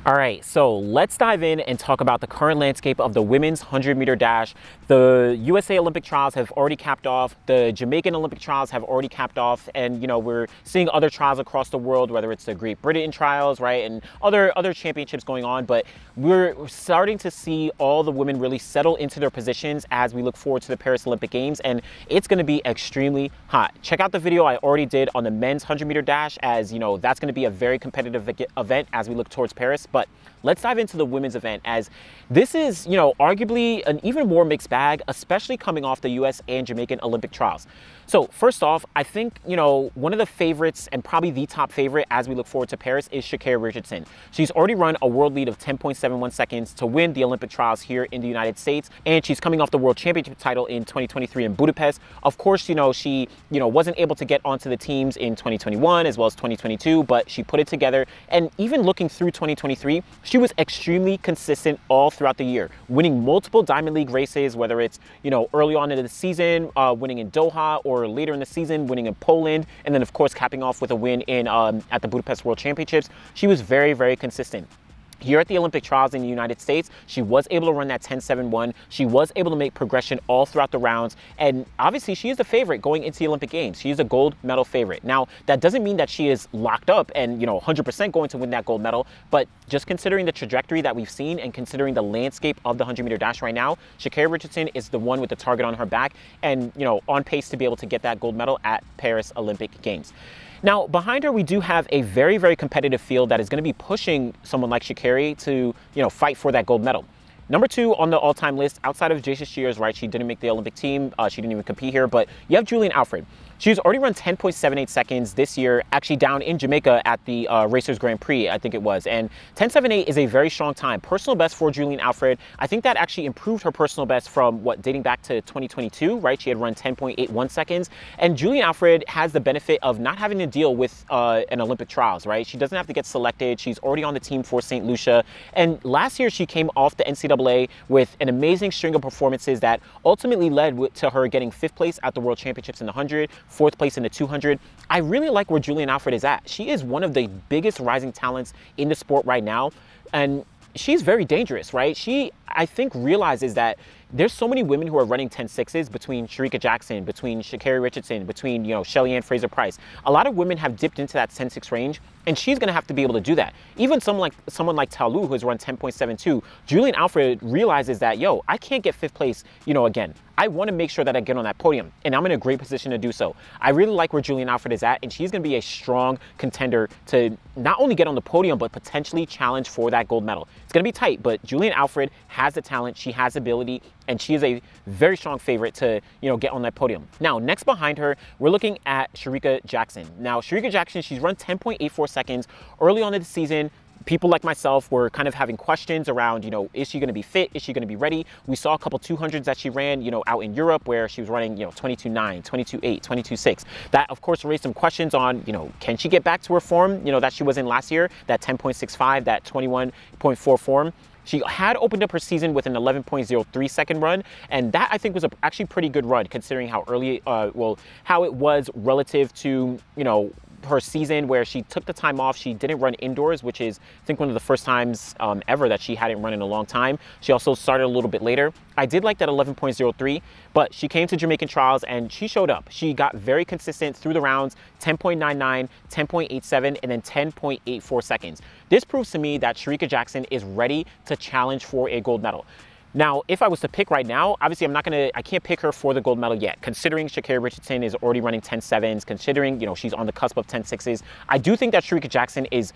All right, so let's dive in and talk about the current landscape of the women's 100-meter dash. The USA Olympic trials have already capped off. The Jamaican Olympic trials have already capped off. And, you know, we're seeing other trials across the world, whether it's the Great Britain trials, right, and other championships going on. But we're starting to see all the women really settle into their positions as we look forward to the Paris Olympic Games. And it's going to be extremely hot. Check out the video I already did on the men's 100-meter dash, as, you know, that's going to be a very competitive event as we look towards Paris. But let's dive into the women's event, as this is, you know, arguably an even more mixed bag, especially coming off the US and Jamaican Olympic trials. So first off, I think, you know, one of the favorites and probably the top favorite as we look forward to Paris is Sha'Carri Richardson. She's already run a world lead of 10.71 seconds to win the Olympic trials here in the United States. And she's coming off the world championship title in 2023 in Budapest. Of course, you know, she, wasn't able to get onto the teams in 2021 as well as 2022, but she put it together. And even looking through 2023, she was extremely consistent all throughout the year, winning multiple Diamond League races, whether it's, you know, early on in the season, winning in Doha, or later in the season, winning in Poland, and then of course capping off with a win in at the Budapest World Championships. She was very, very consistent. Here at the Olympic trials in the United States, she was able to run that 10.71. She was able to make progression all throughout the rounds. And obviously, she is the favorite going into the Olympic Games. She is a gold medal favorite. Now, that doesn't mean that she is locked up and, 100% going to win that gold medal. But just considering the trajectory that we've seen and considering the landscape of the 100-meter dash right now, Sha'Carri Richardson is the one with the target on her back and, on pace to be able to get that gold medal at Paris Olympic Games. Now, behind her, we do have a very, very competitive field that is going to be pushing someone like Sha'Carri to, fight for that gold medal. Number 2 on the all-time list, outside of Josee Shears, right? She didn't make the Olympic team. She didn't even compete here, but you have Julien Alfred. She's already run 10.78 seconds this year, actually down in Jamaica at the Racers Grand Prix, I think it was. And 10.78 is a very strong time. Personal best for Julien Alfred. I think that actually improved her personal best from, dating back to 2022, right? She had run 10.81 seconds. And Julien Alfred has the benefit of not having to deal with an Olympic trials, right? She doesn't have to get selected. She's already on the team for St. Lucia. And last year, she came off the NCAA with an amazing string of performances that ultimately led to her getting 5th place at the World Championships in the 100, 4th place in the 200. I really like where Julien Alfred is at. She is one of the biggest rising talents in the sport right now. And she's very dangerous, right? She, I think, realizes that there's so many women who are running 10.6s between Shericka Jackson, between Sha'Carri Richardson, between, Shelly-Ann Fraser-Pryce. A lot of women have dipped into that 10.6 range, and she's going to have to be able to do that. Even someone like Talou, who has run 10.72, Julien Alfred realizes that, I can't get 5th place, again. I want to make sure that I get on that podium, and I'm in a great position to do so. I really like where Julien Alfred is at, and she's going to be a strong contender to not only get on the podium, but potentially challenge for that gold medal. It's going to be tight, but Julien Alfred has the talent, she has ability, and she is a very strong favorite to, get on that podium. Now, next behind her, we're looking at Shericka Jackson. Now, Shericka Jackson, she's run 10.84 seconds early on in the season. People like myself were kind of having questions around, is she going to be fit? Is she going to be ready? We saw a couple 200s that she ran, out in Europe where she was running, 22.9, 22.8, 22.6. That, of course, raised some questions on, can she get back to her form, that she was in last year, that 10.65, that 21.4 form. She had opened up her season with an 11.03 second run, and that I think was actually pretty good run considering how early, how it was relative to, her season where she took the time off. She didn't run indoors, which is, I think, one of the first times ever that she hadn't run in a long time. She also started a little bit later. I did like that 11.03, but she came to Jamaican trials and she showed up. She got very consistent through the rounds, 10.99, 10.87, and then 10.84 seconds. This proves to me that Shericka Jackson is ready to challenge for a gold medal. Now, if I was to pick right now, obviously I can't pick her for the gold medal yet, considering Sha'Carri Richardson is already running 10.7s, considering, she's on the cusp of 10.6s. I do think that Shericka Jackson is,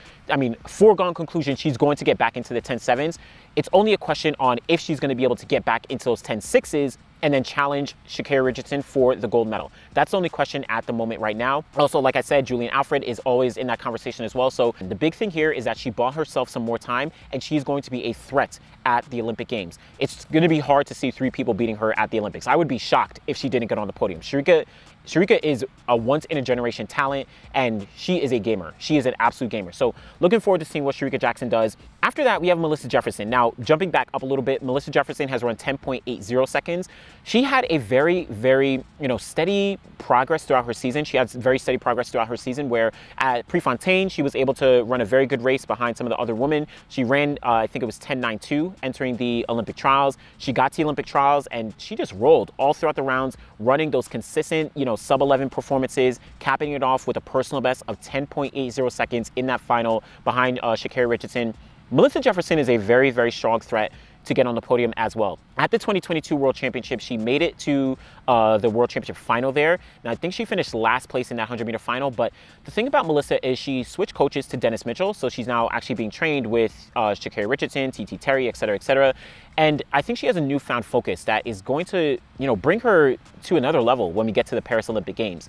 foregone conclusion, she's going to get back into the 10.7s. It's only a question on if she's going to be able to get back into those 10.6s and then challenge Sha'Carri Richardson for the gold medal. That's the only question at the moment right now. Also, like I said, Julien Alfred is always in that conversation as well. So the big thing here is that she bought herself some more time and she's going to be a threat at the Olympic Games. It's going to be hard to see 3 people beating her at the Olympics. I would be shocked if she didn't get on the podium. Shericka Shericka is a once-in-a-generation talent, and she is a gamer. She is an absolute gamer. So looking forward to seeing what Shericka Jackson does. After that, we have Melissa Jefferson. Now, jumping back up a little bit, Melissa Jefferson has run 10.80 seconds. She had a very, very, steady progress throughout her season. She had very steady progress throughout her season, where at Prefontaine, she was able to run a very good race behind some of the other women. She ran, I think it was 10.92 entering the Olympic trials. She got to the Olympic trials, and she just rolled all throughout the rounds, running those consistent, sub-11 performances, capping it off with a personal best of 10.80 seconds in that final behind Sha'Carri Richardson. Melissa Jefferson is a very, very strong threat to get on the podium as well. At the 2022 World Championship, she made it to the World Championship final there. Now, I think she finished last place in that 100-meter final, but the thing about Melissa is she switched coaches to Dennis Mitchell, so she's now actually being trained with Sha'Carri Richardson, TT Terry, et cetera, et cetera. And I think she has a newfound focus that is going to, bring her to another level when we get to the Paris Olympic Games.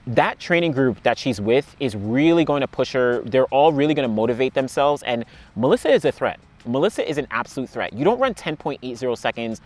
That training group that she's with is really going to push her. They're all really going to motivate themselves, and Melissa is a threat. Melissa is an absolute threat. You don't run 10.80 seconds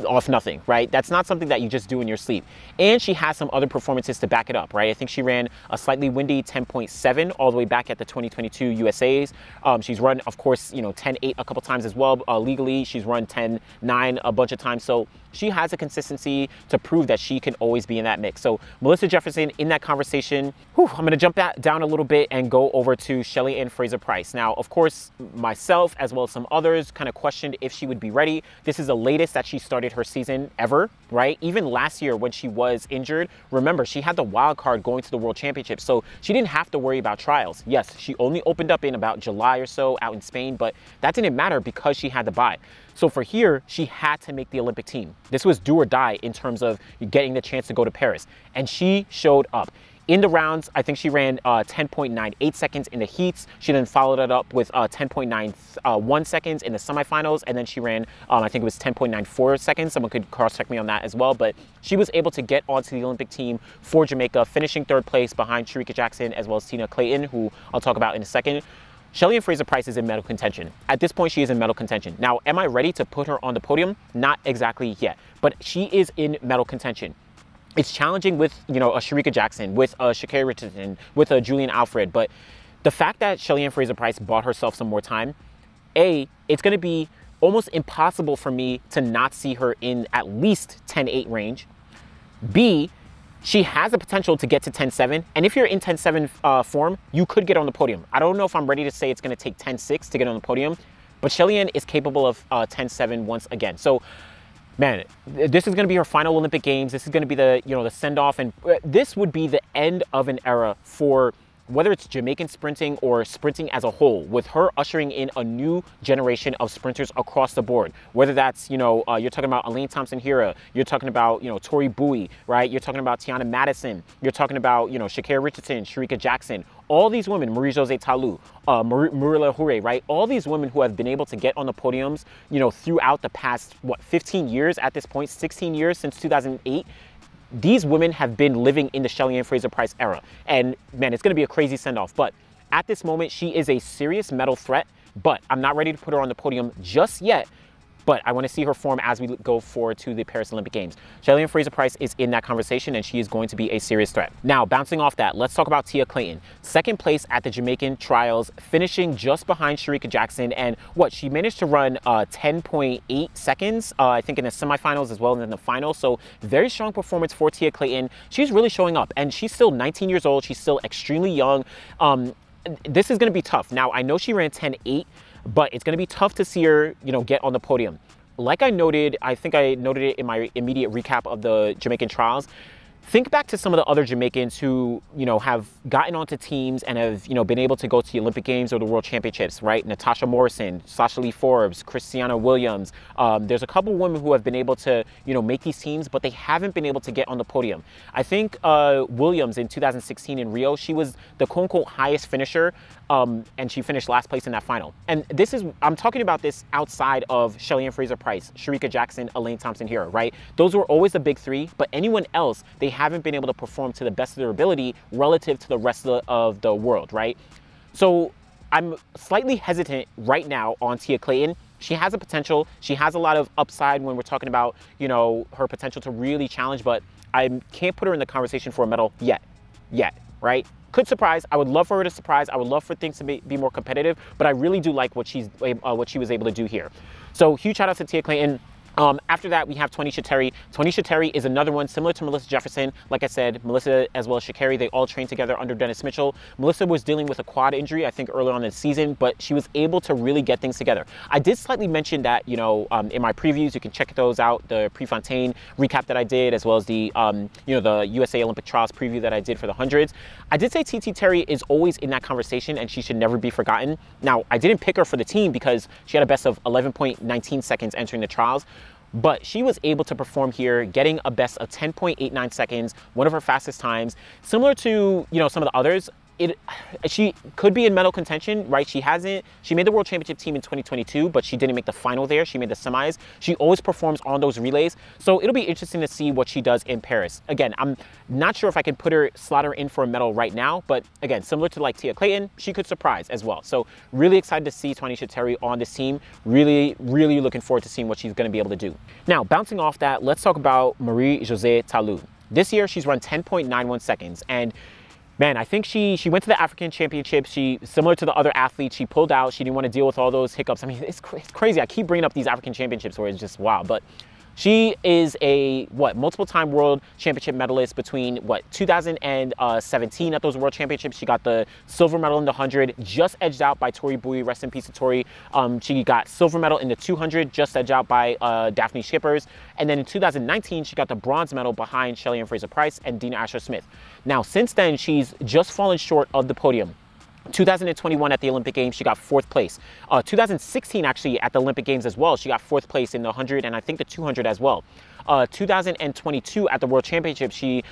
off nothing, right? That's not something that you just do in your sleep. And she has some other performances to back it up, right? I think she ran a slightly windy 10.7 all the way back at the 2022 USA's. She's run, of course, 10.8 a couple times as well. Legally, she's run 10.9 a bunch of times. So she has a consistency to prove that she can always be in that mix. So Melissa Jefferson in that conversation. I'm going to jump down a little bit and go over to Shelly-Ann Fraser-Pryce. Now, of course, myself as well as some others kind of questioned if she would be ready. This is the latest that she started her season ever, right? Even last year when she was injured, remember, she had the wild card going to the World Championship, so she didn't have to worry about trials. Yes, she only opened up in about July or so out in Spain, but that didn't matter because she had the bye. So for here, she had to make the Olympic team. This was do or die in terms of getting the chance to go to Paris, and she showed up. In the rounds, I think she ran 10.98 seconds in the heats. She then followed it up with 10.91 seconds in the semifinals. And then she ran, I think it was 10.94 seconds. Someone could cross-check me on that as well. But she was able to get onto the Olympic team for Jamaica, finishing third place behind Shericka Jackson as well as Clayton, who I'll talk about in a second. Shelly-Ann Fraser-Pryce is in medal contention. At this point, she is in medal contention. Now, am I ready to put her on the podium? Not exactly yet, but she is in medal contention. It's challenging with, a Shericka Jackson, with a Sha'Carri Richardson, with a Julien Alfred. But the fact that Shelly-Ann Fraser-Pryce bought herself some more time, it's going to be almost impossible for me to not see her in at least 10.8 range. B, she has the potential to get to 10.7. And if you're in 10.7 form, you could get on the podium. I don't know if I'm ready to say it's going to take 10.6 to get on the podium, but Shelly-Ann is capable of 10.7 once again. So, man, this is going to be her final Olympic Games. This is going to be the, the send-off. And this would be the end of an era for whether it's Jamaican sprinting or sprinting as a whole, with her ushering in a new generation of sprinters across the board. Whether that's, you're talking about Elaine Thompson-Herah, you're talking about, Tori Bowie, right? You're talking about Tiana Madison, you're talking about, Sha'Carri Richardson, Shericka Jackson, all these women, Marie-Josée Talou, Marilla Hure, right? All these women who have been able to get on the podiums, throughout the past, 15 years at this point, 16 years since 2008, these women have been living in the Shelly-Ann Fraser-Pryce era. And man, it's going to be a crazy send-off. But at this moment, she is a serious medal threat, but I'm not ready to put her on the podium just yet. But I want to see her form as we go forward to the Paris Olympic Games. Shelly-Ann Fraser-Pryce is in that conversation, and she is going to be a serious threat. Now, bouncing off that, let's talk about Tia Clayton. Second place at the Jamaican trials, finishing just behind Shericka Jackson. And she managed to run 10.8 seconds, I think in the semifinals as well as in the final. So very strong performance for Tia Clayton. She's really showing up, and she's still 19 years old. She's still extremely young. This is going to be tough. Now, I know she ran 10.8. But it's going to be tough to see her, get on the podium. Like I noted, I think I noted it in my immediate recap of the Jamaican trials. Think back to some of the other Jamaicans who, have gotten onto teams and have, been able to go to the Olympic Games or the World Championships, right? Natasha Morrison, Sasha Lee Forbes, Christiana Williams. There's a couple women who have been able to, make these teams, but they haven't been able to get on the podium. I think Williams in 2016 in Rio, she was the quote-unquote highest finisher, and she finished last place in that final. And I'm talking about this outside of Shelly-Ann Fraser-Pryce, Shericka Jackson, Elaine Thompson-Herah, right? Those were always the big three, but anyone else, they haven't been able to perform to the best of their ability relative to the rest of the world, right? So I'm slightly hesitant right now on Tia Clayton. She has a potential. She has a lot of upside when we're talking about, her potential to really challenge, but I can't put her in the conversation for a medal yet, right? Could surprise. I would love for her to surprise. I would love for things to be more competitive, but I really do like what she was able to do here. So huge shout out to Tia Clayton. After that, we have Twanisha Terry. Twanisha Terry is another one similar to Melissa Jefferson. Like I said, Melissa as well as Sha'Carri, they all trained together under Dennis Mitchell. Melissa was dealing with a quad injury, I think, earlier on in the season, but she was able to really get things together. I did slightly mention that, you know, in my previews, you can check those out, the Prefontaine recap that I did, as well as the, you know, the USA Olympic Trials preview that I did for the 100s. I did say TT Terry is always in that conversation, and she should never be forgotten. Now, I didn't pick her for the team because she had a best of 11.19 seconds entering the trials. But she was able to perform here, getting a best of 10.89 seconds, one of her fastest times. Similar to, you know, some of the others, she could be in medal contention, right? She made the World Championship team in 2022, but she didn't make the final there. She made the semis. She always performs on those relays. So it'll be interesting to see what she does in Paris. Again, I'm not sure if I can slot her in for a medal right now, but again, similar to like Tia Clayton, she could surprise as well. So really excited to see Twanisha Terry on this team. Really, really looking forward to seeing what she's going to be able to do. Now, bouncing off that, let's talk about Marie-Josée Talou. This year, she's run 10.91 seconds, and man, I think she went to the African Championship. Similar to the other athletes, she pulled out. She didn't want to deal with all those hiccups. I mean, it's crazy. I keep bringing up these African Championships where it's just wow. But she is a, multiple-time World Championship medalist between, 2017 at those World Championships. She got the silver medal in the 100, just edged out by Tori Bowie. Rest in peace to Tori. She got silver medal in the 200, just edged out by Daphne Schippers. And then in 2019, she got the bronze medal behind Shelly-Ann Fraser-Pryce and Dina Smith. Now, since then, she's just fallen short of the podium. 2021 at the Olympic Games, she got 4th place. 2016 actually at the Olympic Games as well, she got 4th place in the 100 and I think the 200 as well. 2022 at the World Championship, she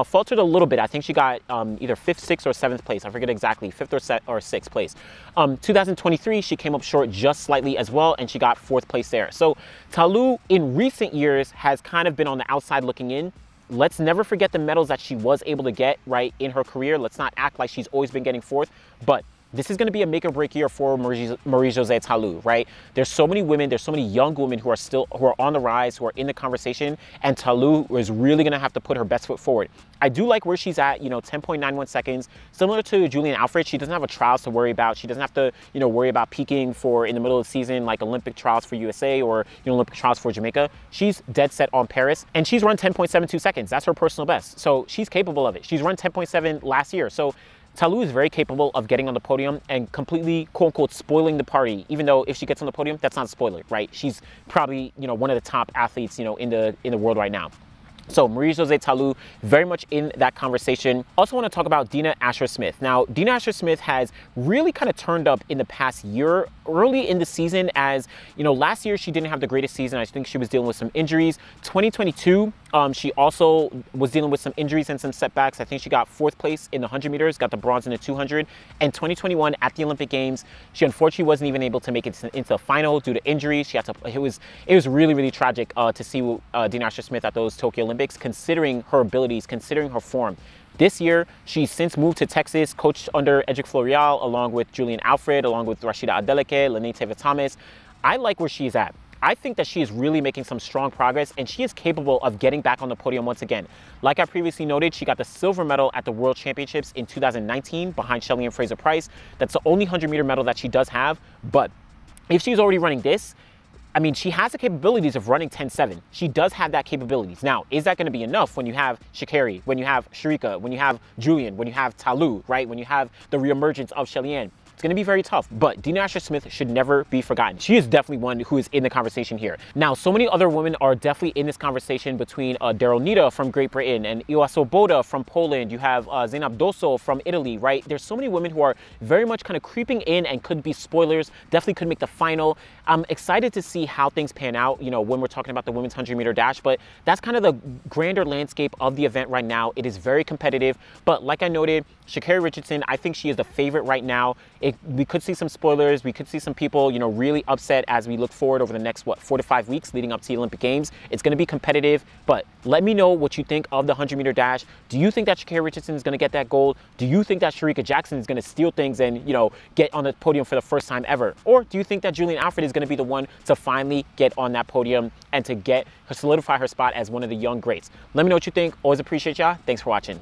faltered a little bit. I think she got either 5th, 6th, or 7th place. I forget exactly, 5th or 6th place. 2023, she came up short just slightly as well, and she got 4th place there. So Talou, in recent years, has kind of been on the outside looking in. Let's never forget the medals that she was able to get, right, in her career. Let's not act like she's always been getting 4th, but this is going to be a make or break year for Marie-Josée Talou, right? There's so many women, there's so many young women who are on the rise, who are in the conversation, and Talou is really going to have to put her best foot forward. I do like where she's at, 10.91 seconds. Similar to Julien Alfred, she doesn't have a trials to worry about. She doesn't have to, worry about peaking for in the middle of the season, like Olympic trials for USA or, Olympic trials for Jamaica. She's dead set on Paris, and she's run 10.72 seconds. That's her personal best. So she's capable of it. She's run 10.7 last year. So Talou is very capable of getting on the podium and completely, quote unquote, spoiling the party, even though if she gets on the podium, that's not a spoiler, right? She's probably, one of the top athletes, in the world right now. So Marie-Josée Talou, very much in that conversation. Also want to talk about Dina Smith. Now, Dina Smith has really kind of turned up in the past year, early in the season as, last year she didn't have the greatest season. I think she was dealing with some injuries. 2022, she also was dealing with some injuries and some setbacks. I think she got 4th place in the 100 meters, got the bronze in the 200. And 2021 at the Olympic Games, she unfortunately wasn't even able to make it into the final due to injuries. She had to, it was really, really tragic to see Dina Smith at those Tokyo Olympics, considering her abilities, considering her form. This year, she's since moved to Texas, coached under Edric Floreal, along with Julien Alfred, along with Rashida Adeleke, Lenita Thomas. I like where she's at. I think that she is really making some strong progress, and she is capable of getting back on the podium once again. Like I previously noted, she got the silver medal at the World Championships in 2019 behind Shelly-Ann Fraser-Pryce. That's the only 100-meter medal that she does have, but if she's already running this, I mean, she has the capabilities of running 10.7. She does have that capabilities. Now, is that going to be enough when you have Sha'Carri, when you have Shericka, when you have Julien, when you have Talou, right? When you have the reemergence of Shelly-Ann? It's going to be very tough, but Dina Smith should never be forgotten. She is definitely one who is in the conversation here. Now, so many other women are definitely in this conversation between Neita from Great Britain and Swoboda from Poland. You have Dosso from Italy, right? There's so many women who are very much kind of creeping in and could be spoilers, definitely could make the final. I'm excited to see how things pan out, when we're talking about the women's 100-meter dash, but that's kind of the grander landscape of the event right now. It is very competitive, but like I noted, Sha'Carri Richardson, I think she is the favorite right now. we could see some spoilers. We could see some people, you know, really upset as we look forward over the next, what, 4 to 5 weeks leading up to the Olympic Games. It's going to be competitive, but let me know what you think of the 100-meter dash. Do you think that Sha'Carri Richardson is going to get that gold? Do you think that Shericka Jackson is going to steal things and, you know, get on the podium for the first time ever? Or do you think that Julien Alfred is going to be the one to finally get on that podium and to solidify her spot as one of the young greats? Let me know what you think. Always appreciate y'all. Thanks for watching.